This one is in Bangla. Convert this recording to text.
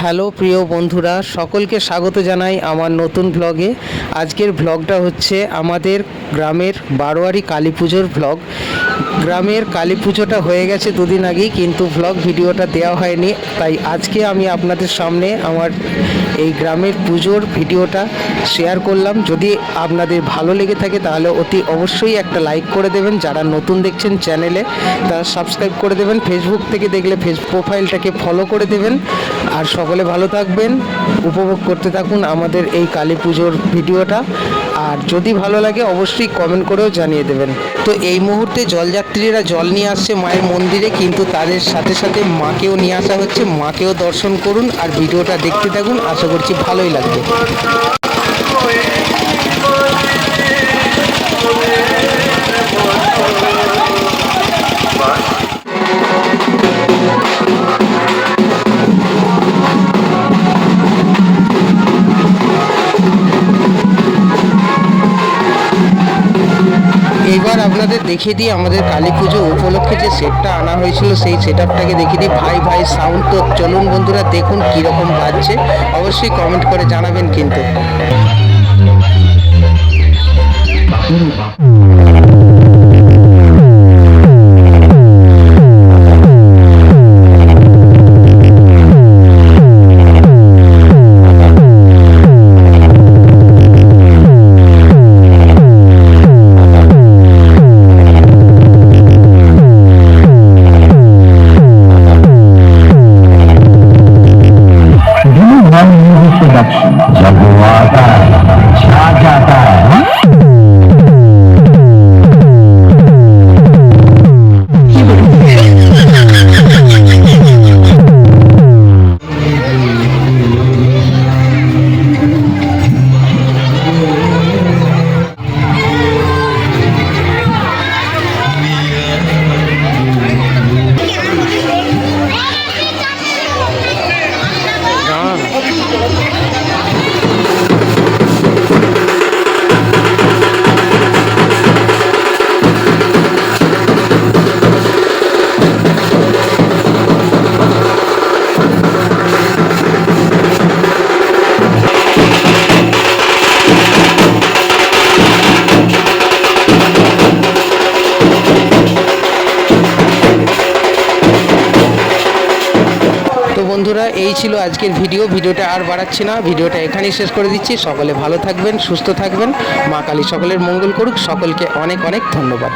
হ্যালো প্রিয় বন্ধুরা, সকলকে স্বাগত জানাই আমার নতুন ব্লগে। আজকের ব্লগটা হচ্ছে আমাদের গ্রামের বারোয়ারি কালী পুজোর ব্লগ। গ্রামের কালী পুজোটা হয়ে গেছে দুদিন আগেই, কিন্তু ব্লগ ভিডিওটা দেওয়া হয়নি। তাই আজকে আমি আপনাদের সামনে আমার এই গ্রামের পুজোর ভিডিওটা শেয়ার করলাম। যদি আপনাদের ভালো লেগে থাকে তাহলে অতি অবশ্যই একটা লাইক করে দেবেন। যারা নতুন দেখছেন চ্যানেলে তারা সাবস্ক্রাইব করে দেবেন। ফেসবুক থেকে দেখলে প্রোফাইলটাকে ফলো করে দেবেন। আর সকলে ভালো থাকবেন, উপভোগ করতে থাকুন আমাদের এই কালী পুজোর ভিডিওটা। আর যদি ভালো লাগে অবশ্যই কমেন্ট করেও জানিয়ে দেবেন। তো এই মুহূর্তে জলযাত্রীরা জল নিয়ে আসছে মায়ের মন্দিরে, কিন্তু তাদের সাথে সাথে মাকেও নিয়ে আসা হচ্ছে। মাকেও দর্শন করুন আর ভিডিওটা দেখতে থাকুন, আশা করছি ভালোই লাগবে। এবার আপনাদের দেখিয়ে দিই আমাদের কালী পুজো উপলক্ষে যে সেটটা আনা হয়েছিল, সেই সেট আপটাকে দেখিয়ে দিই। ভাই ভাই সাউন্ড। তো চলুন বন্ধুরা, দেখুন কীরকম বাজছে, অবশ্যই কমেন্ট করে জানাবেন কিন্তু। जब वो आता है छा जाता है। বন্ধুরা, এই ছিল আজকের ভিডিওটা আর বাড়াচ্ছি না, ভিডিওটা এখানেই শেষ করে দিচ্ছি। সকলে ভালো থাকবেন, সুস্থ থাকবেন, মা কালী সকলের মঙ্গল করুক। সকলকে অনেক অনেক ধন্যবাদ।